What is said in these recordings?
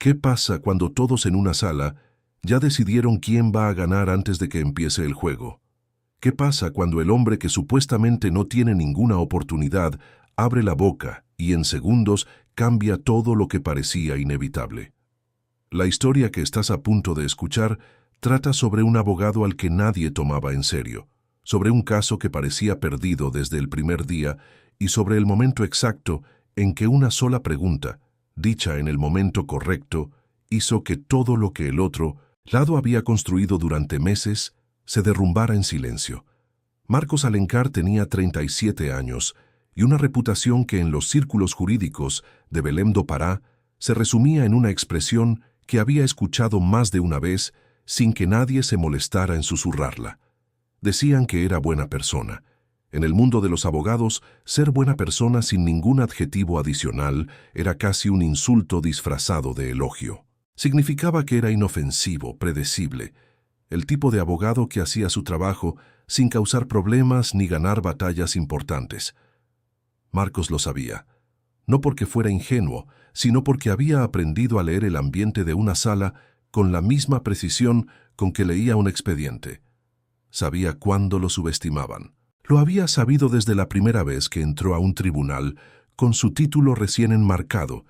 ¿Qué pasa cuando todos en una sala ya decidieron quién va a ganar antes de que empiece el juego? ¿Qué pasa cuando el hombre que supuestamente no tiene ninguna oportunidad abre la boca y en segundos cambia todo lo que parecía inevitable? La historia que estás a punto de escuchar trata sobre un abogado al que nadie tomaba en serio, sobre un caso que parecía perdido desde el primer día y sobre el momento exacto en que una sola pregunta, dicha en el momento correcto, hizo que todo lo que el otro lado había construido durante meses se derrumbara en silencio. Marcos Alencar tenía 37 años y una reputación que en los círculos jurídicos de Belém do Pará se resumía en una expresión que había escuchado más de una vez sin que nadie se molestara en susurrarla. Decían que era buena persona. En el mundo de los abogados, ser buena persona sin ningún adjetivo adicional era casi un insulto disfrazado de elogio. Significaba que era inofensivo, predecible, el tipo de abogado que hacía su trabajo sin causar problemas ni ganar batallas importantes. Marcos lo sabía, no porque fuera ingenuo, sino porque había aprendido a leer el ambiente de una sala con la misma precisión con que leía un expediente. Sabía cuándo lo subestimaban. Lo había sabido desde la primera vez que entró a un tribunal con su título recién enmarcado,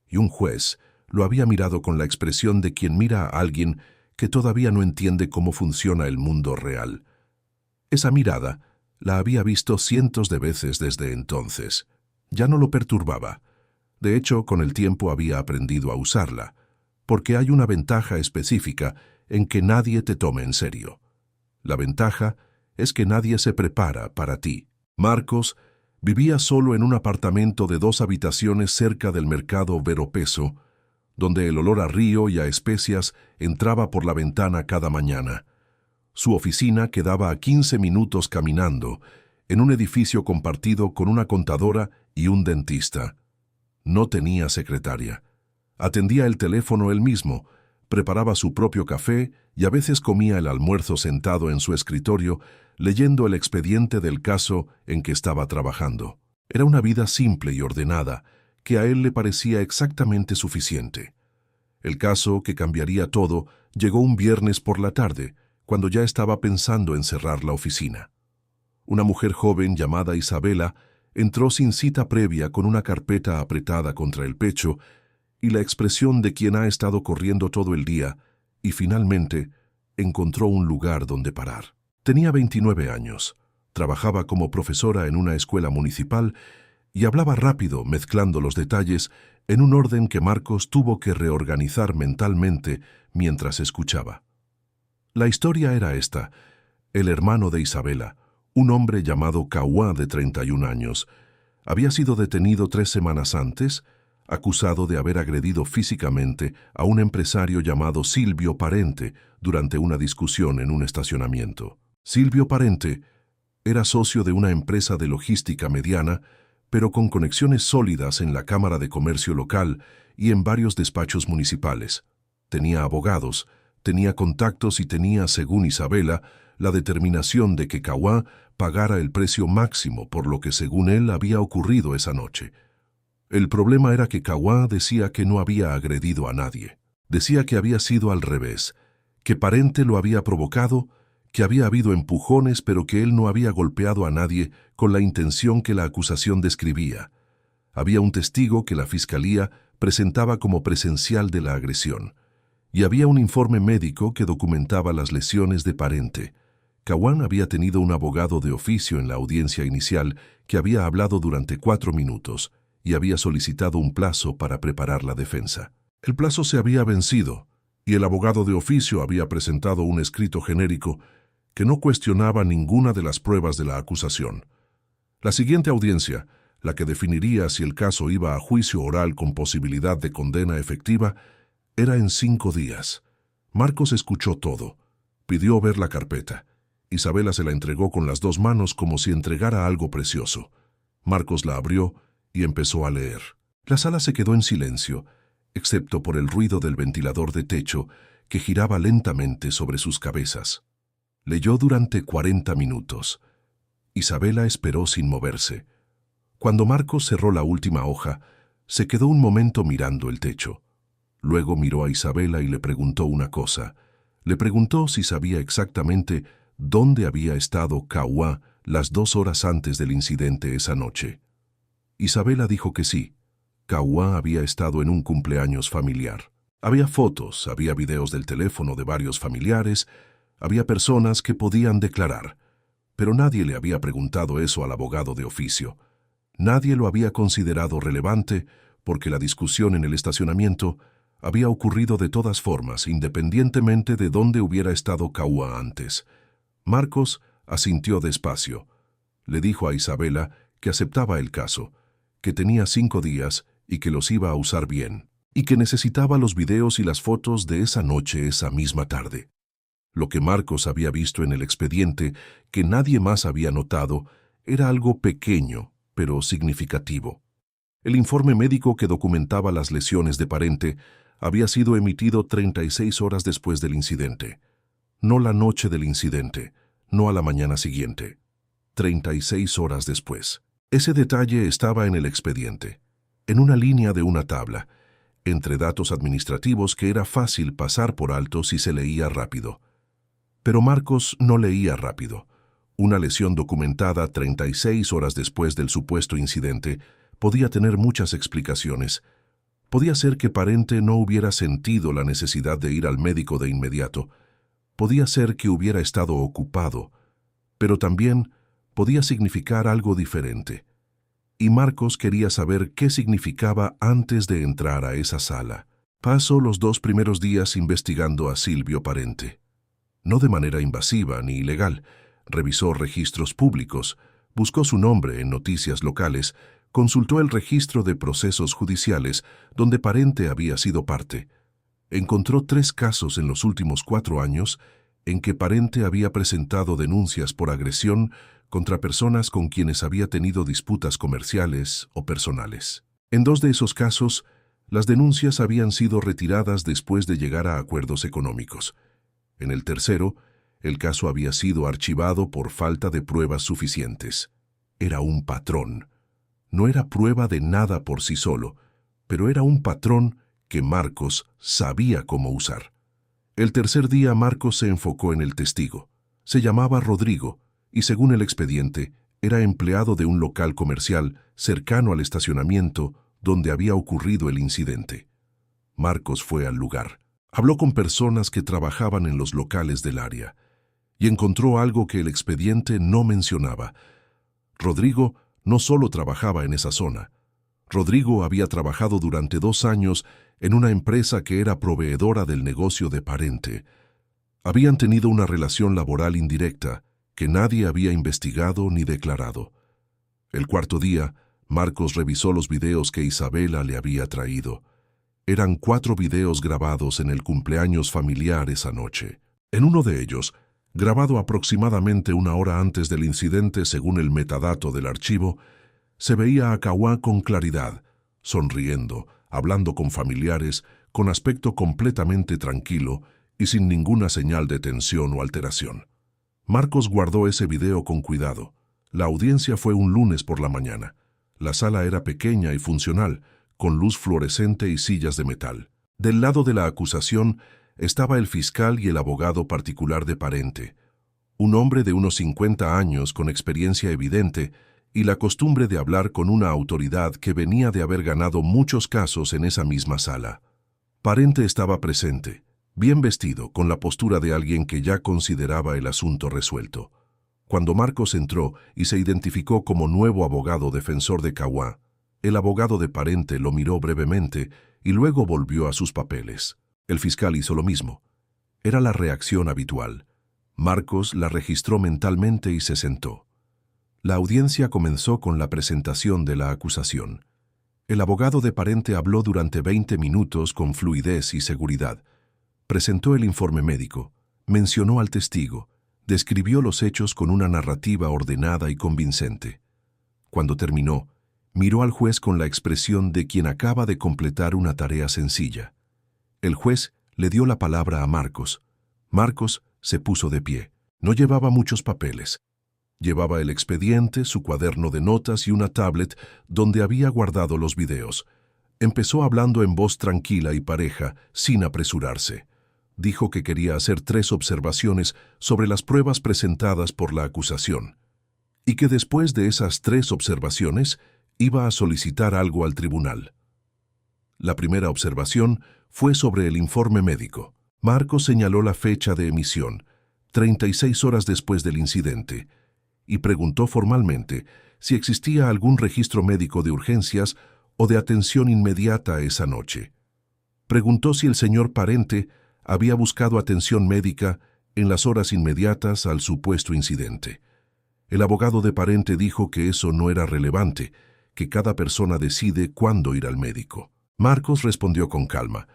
y un juez lo había mirado con la expresión de quien mira a alguien que todavía no entiende cómo funciona el mundo real. Esa mirada la había visto cientos de veces desde entonces. Ya no lo perturbaba. De hecho, con el tiempo había aprendido a usarla, porque hay una ventaja específica en que nadie te tome en serio. La ventaja es que nadie se prepara para ti. Marcos vivía solo en un apartamento de 2 habitaciones cerca del mercado Veropeso, donde el olor a río y a especias entraba por la ventana cada mañana. Su oficina quedaba a 15 minutos caminando, en un edificio compartido con una contadora y un dentista. No tenía secretaria. Atendía el teléfono él mismo, preparaba su propio café y a veces comía el almuerzo sentado en su escritorio, leyendo el expediente del caso en que estaba trabajando. Era una vida simple y ordenada, que a él le parecía exactamente suficiente. El caso que cambiaría todo llegó un viernes por la tarde, cuando ya estaba pensando en cerrar la oficina. Una mujer joven llamada Isabela entró sin cita previa con una carpeta apretada contra el pecho y la expresión de quien ha estado corriendo todo el día y finalmente encontró un lugar donde parar. Tenía 29 años, trabajaba como profesora en una escuela municipal y hablaba rápido, mezclando los detalles en un orden que Marcos tuvo que reorganizar mentalmente mientras escuchaba. La historia era esta. El hermano de Isabela, un hombre llamado Cauã de 31 años, había sido detenido 3 semanas antes, acusado de haber agredido físicamente a un empresario llamado Silvio Parente durante una discusión en un estacionamiento. Silvio Parente era socio de una empresa de logística mediana, pero con conexiones sólidas en la Cámara de Comercio local y en varios despachos municipales. Tenía abogados, tenía contactos y tenía, según Isabela, la determinación de que Cauã pagara el precio máximo por lo que según él había ocurrido esa noche. El problema era que Cauã decía que no había agredido a nadie. Decía que había sido al revés, que Parente lo había provocado, que había habido empujones pero que él no había golpeado a nadie con la intención que la acusación describía. Había un testigo que la fiscalía presentaba como presencial de la agresión, y había un informe médico que documentaba las lesiones de Parente. Cauã había tenido un abogado de oficio en la audiencia inicial que había hablado durante 4 minutos y había solicitado un plazo para preparar la defensa. El plazo se había vencido y el abogado de oficio había presentado un escrito genérico que no cuestionaba ninguna de las pruebas de la acusación. La siguiente audiencia, la que definiría si el caso iba a juicio oral con posibilidad de condena efectiva, era en 5 días. Marcos escuchó todo. Pidió ver la carpeta. Isabela se la entregó con las 2 manos como si entregara algo precioso. Marcos la abrió y empezó a leer. La sala se quedó en silencio, excepto por el ruido del ventilador de techo que giraba lentamente sobre sus cabezas. Leyó durante 40 minutos. Isabela esperó sin moverse. Cuando Marcos cerró la última hoja, se quedó un momento mirando el techo. Luego miró a Isabela y le preguntó una cosa. Le preguntó si sabía exactamente dónde había estado Kauá las 2 horas antes del incidente esa noche. Isabela dijo que sí. Kauá había estado en un cumpleaños familiar. Había fotos, había videos del teléfono de varios familiares, había personas que podían declarar. Pero nadie le había preguntado eso al abogado de oficio. Nadie lo había considerado relevante porque la discusión en el estacionamiento había ocurrido de todas formas, independientemente de dónde hubiera estado Kauá antes. Marcos asintió despacio. Le dijo a Isabela que aceptaba el caso, que tenía 5 días y que los iba a usar bien, y que necesitaba los videos y las fotos de esa noche, esa misma tarde. Lo que Marcos había visto en el expediente, que nadie más había notado, era algo pequeño, pero significativo. El informe médico que documentaba las lesiones de Parente había sido emitido 36 horas después del incidente. No la noche del incidente, no a la mañana siguiente. 36 horas después. Ese detalle estaba en el expediente, en una línea de una tabla, entre datos administrativos que era fácil pasar por alto si se leía rápido. Pero Marcos no leía rápido. Una lesión documentada 36 horas después del supuesto incidente podía tener muchas explicaciones. Podía ser que Parente no hubiera sentido la necesidad de ir al médico de inmediato. Podía ser que hubiera estado ocupado. Pero también podía significar algo diferente. Y Marcos quería saber qué significaba antes de entrar a esa sala. Pasó los 2 primeros días investigando a Silvio Parente. No de manera invasiva ni ilegal. Revisó registros públicos, buscó su nombre en noticias locales, consultó el registro de procesos judiciales donde Parente había sido parte. Encontró 3 casos en los últimos 4 años en que Parente había presentado denuncias por agresión contra personas con quienes había tenido disputas comerciales o personales. En 2 de esos casos, las denuncias habían sido retiradas después de llegar a acuerdos económicos. En el tercero, el caso había sido archivado por falta de pruebas suficientes. Era un patrón. No era prueba de nada por sí solo, pero era un patrón que Marcos sabía cómo usar. El tercer día Marcos se enfocó en el testigo. Se llamaba Rodrigo y, según el expediente, era empleado de un local comercial cercano al estacionamiento donde había ocurrido el incidente. Marcos fue al lugar. Habló con personas que trabajaban en los locales del área y encontró algo que el expediente no mencionaba. Rodrigo no solo trabajaba en esa zona. Rodrigo había trabajado durante 2 años en una empresa que era proveedora del negocio de Parente. Habían tenido una relación laboral indirecta que nadie había investigado ni declarado. El cuarto día, Marcos revisó los videos que Isabela le había traído. Eran 4 videos grabados en el cumpleaños familiar esa noche. En uno de ellos, grabado aproximadamente 1 hora antes del incidente según el metadato del archivo, se veía a Kauá con claridad, sonriendo, hablando con familiares, con aspecto completamente tranquilo y sin ninguna señal de tensión o alteración. Marcos guardó ese video con cuidado. La audiencia fue un lunes por la mañana. La sala era pequeña y funcional, con luz fluorescente y sillas de metal. Del lado de la acusación estaba el fiscal y el abogado particular de Parente, un hombre de unos 50 años con experiencia evidente y la costumbre de hablar con una autoridad que venía de haber ganado muchos casos en esa misma sala. Parente estaba presente, bien vestido, con la postura de alguien que ya consideraba el asunto resuelto. Cuando Marcos entró y se identificó como nuevo abogado defensor de Kauá, el abogado de Parente lo miró brevemente y luego volvió a sus papeles. El fiscal hizo lo mismo. Era la reacción habitual. Marcos la registró mentalmente y se sentó. La audiencia comenzó con la presentación de la acusación. El abogado de Parente habló durante 20 minutos con fluidez y seguridad. Presentó el informe médico, mencionó al testigo, describió los hechos con una narrativa ordenada y convincente. Cuando terminó, miró al juez con la expresión de quien acaba de completar una tarea sencilla. El juez le dio la palabra a Marcos. Marcos se puso de pie. No llevaba muchos papeles. Llevaba el expediente, su cuaderno de notas y una tablet donde había guardado los videos. Empezó hablando en voz tranquila y pareja, sin apresurarse. Dijo que quería hacer 3 observaciones sobre las pruebas presentadas por la acusación, y que después de esas 3 observaciones iba a solicitar algo al tribunal. La primera observación fue sobre el informe médico. Marcos señaló la fecha de emisión, 36 horas después del incidente, y preguntó formalmente si existía algún registro médico de urgencias o de atención inmediata esa noche. Preguntó si el señor Parente había buscado atención médica en las horas inmediatas al supuesto incidente. El abogado de Parente dijo que eso no era relevante, que cada persona decide cuándo ir al médico. Marcos respondió con calma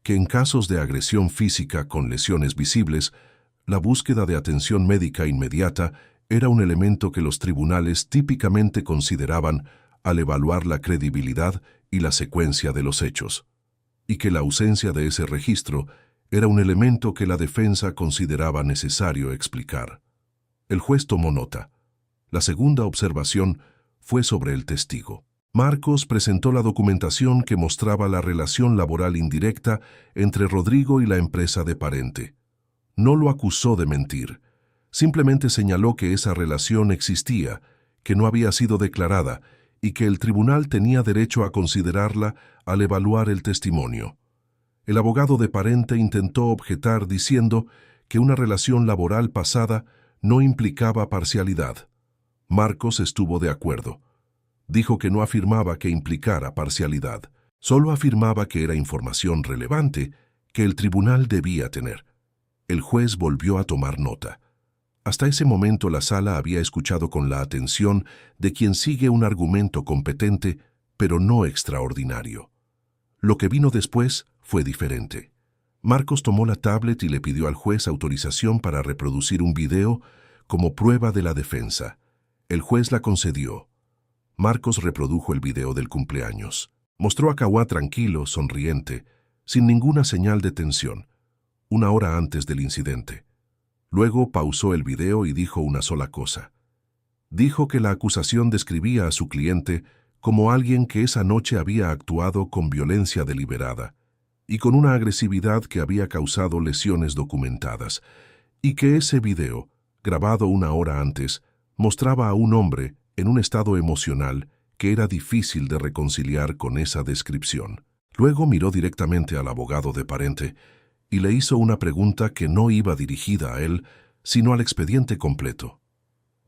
que en casos de agresión física con lesiones visibles, la búsqueda de atención médica inmediata era un elemento que los tribunales típicamente consideraban al evaluar la credibilidad y la secuencia de los hechos, y que la ausencia de ese registro era un elemento que la defensa consideraba necesario explicar. El juez tomó nota. La segunda observación fue sobre el testigo. Marcos presentó la documentación que mostraba la relación laboral indirecta entre Rodrigo y la empresa de Parente. No lo acusó de mentir. Simplemente señaló que esa relación existía, que no había sido declarada y que el tribunal tenía derecho a considerarla al evaluar el testimonio. El abogado de Parente intentó objetar diciendo que una relación laboral pasada no implicaba parcialidad. Marcos estuvo de acuerdo. Dijo que no afirmaba que implicara parcialidad, solo afirmaba que era información relevante que el tribunal debía tener. El juez volvió a tomar nota. Hasta ese momento la sala había escuchado con la atención de quien sigue un argumento competente, pero no extraordinario. Lo que vino después fue diferente. Marcos tomó la tablet y le pidió al juez autorización para reproducir un video como prueba de la defensa. El juez la concedió. Marcos reprodujo el video del cumpleaños. Mostró a Cauã tranquilo, sonriente, sin ninguna señal de tensión, 1 hora antes del incidente. Luego pausó el video y dijo una sola cosa. Dijo que la acusación describía a su cliente como alguien que esa noche había actuado con violencia deliberada y con una agresividad que había causado lesiones documentadas, y que ese video, grabado 1 hora antes, mostraba a un hombre en un estado emocional que era difícil de reconciliar con esa descripción. Luego miró directamente al abogado de Parente y le hizo una pregunta que no iba dirigida a él, sino al expediente completo.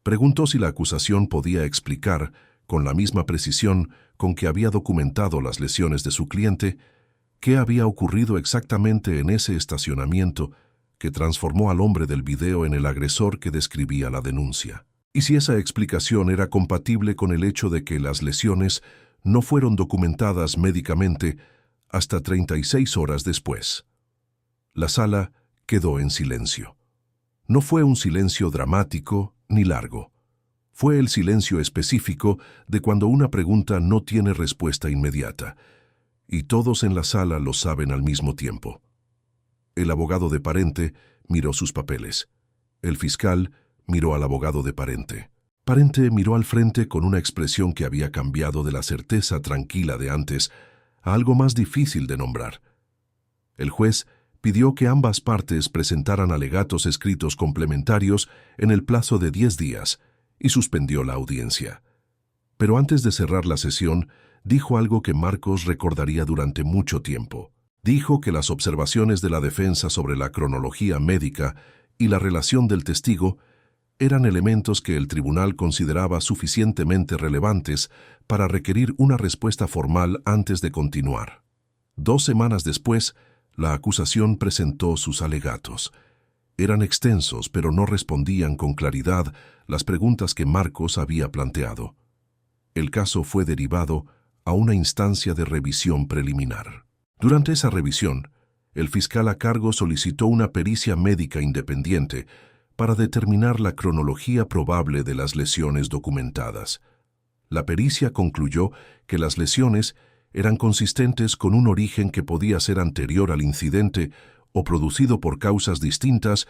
Preguntó si la acusación podía explicar, con la misma precisión con que había documentado las lesiones de su cliente, qué había ocurrido exactamente en ese estacionamiento que transformó al hombre del video en el agresor que describía la denuncia. Y si esa explicación era compatible con el hecho de que las lesiones no fueron documentadas médicamente hasta 36 horas después. La sala quedó en silencio. No fue un silencio dramático ni largo. Fue el silencio específico de cuando una pregunta no tiene respuesta inmediata, y todos en la sala lo saben al mismo tiempo. El abogado de Parente miró sus papeles. El fiscal miró al abogado de Parente. Parente miró al frente con una expresión que había cambiado de la certeza tranquila de antes a algo más difícil de nombrar. El juez pidió que ambas partes presentaran alegatos escritos complementarios en el plazo de 10 días y suspendió la audiencia. Pero antes de cerrar la sesión, dijo algo que Marcos recordaría durante mucho tiempo. Dijo que las observaciones de la defensa sobre la cronología médica y la relación del testigo eran elementos que el tribunal consideraba suficientemente relevantes para requerir una respuesta formal antes de continuar. 2 semanas después, la acusación presentó sus alegatos. Eran extensos, pero no respondían con claridad las preguntas que Marcos había planteado. El caso fue derivado a una instancia de revisión preliminar. Durante esa revisión, el fiscal a cargo solicitó una pericia médica independiente para determinar la cronología probable de las lesiones documentadas. La pericia concluyó que las lesiones eran consistentes con un origen que podía ser anterior al incidente o producido por causas distintas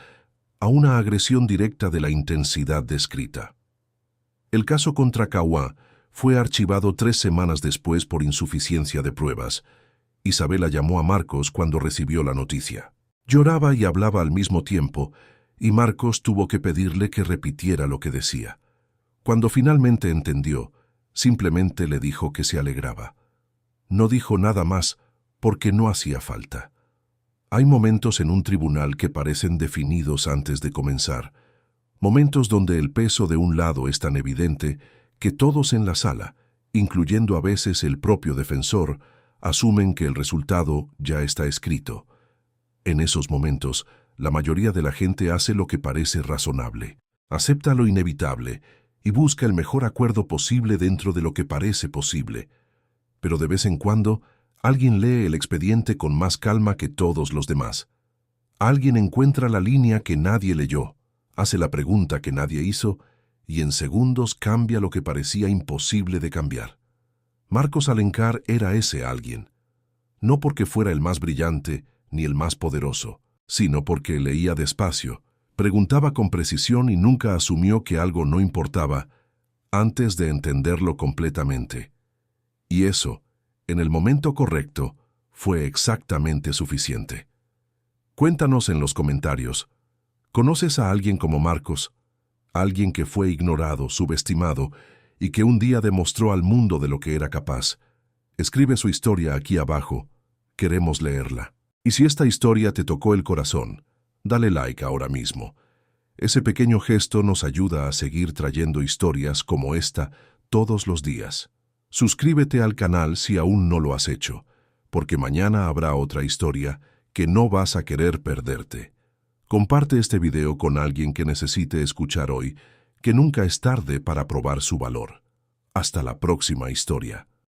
a una agresión directa de la intensidad descrita. El caso contra Cauã fue archivado 3 semanas después por insuficiencia de pruebas. Isabela llamó a Marcos cuando recibió la noticia. Lloraba y hablaba al mismo tiempo, y Marcos tuvo que pedirle que repitiera lo que decía. Cuando finalmente entendió, simplemente le dijo que se alegraba. No dijo nada más porque no hacía falta. Hay momentos en un tribunal que parecen definidos antes de comenzar, momentos donde el peso de un lado es tan evidente que todos en la sala, incluyendo a veces el propio defensor, asumen que el resultado ya está escrito. En esos momentos, la mayoría de la gente hace lo que parece razonable, acepta lo inevitable y busca el mejor acuerdo posible dentro de lo que parece posible. Pero de vez en cuando, alguien lee el expediente con más calma que todos los demás. Alguien encuentra la línea que nadie leyó, hace la pregunta que nadie hizo y en segundos cambia lo que parecía imposible de cambiar. Marcos Alencar era ese alguien, no porque fuera el más brillante ni el más poderoso, sino porque leía despacio, preguntaba con precisión y nunca asumió que algo no importaba antes de entenderlo completamente. Y eso, en el momento correcto, fue exactamente suficiente. Cuéntanos en los comentarios, ¿conoces a alguien como Marcos? Alguien que fue ignorado, subestimado y que un día demostró al mundo de lo que era capaz. Escribe su historia aquí abajo. Queremos leerla. Y si esta historia te tocó el corazón, dale like ahora mismo. Ese pequeño gesto nos ayuda a seguir trayendo historias como esta todos los días. Suscríbete al canal si aún no lo has hecho, porque mañana habrá otra historia que no vas a querer perderte. Comparte este video con alguien que necesite escuchar hoy que nunca es tarde para probar su valor. Hasta la próxima historia.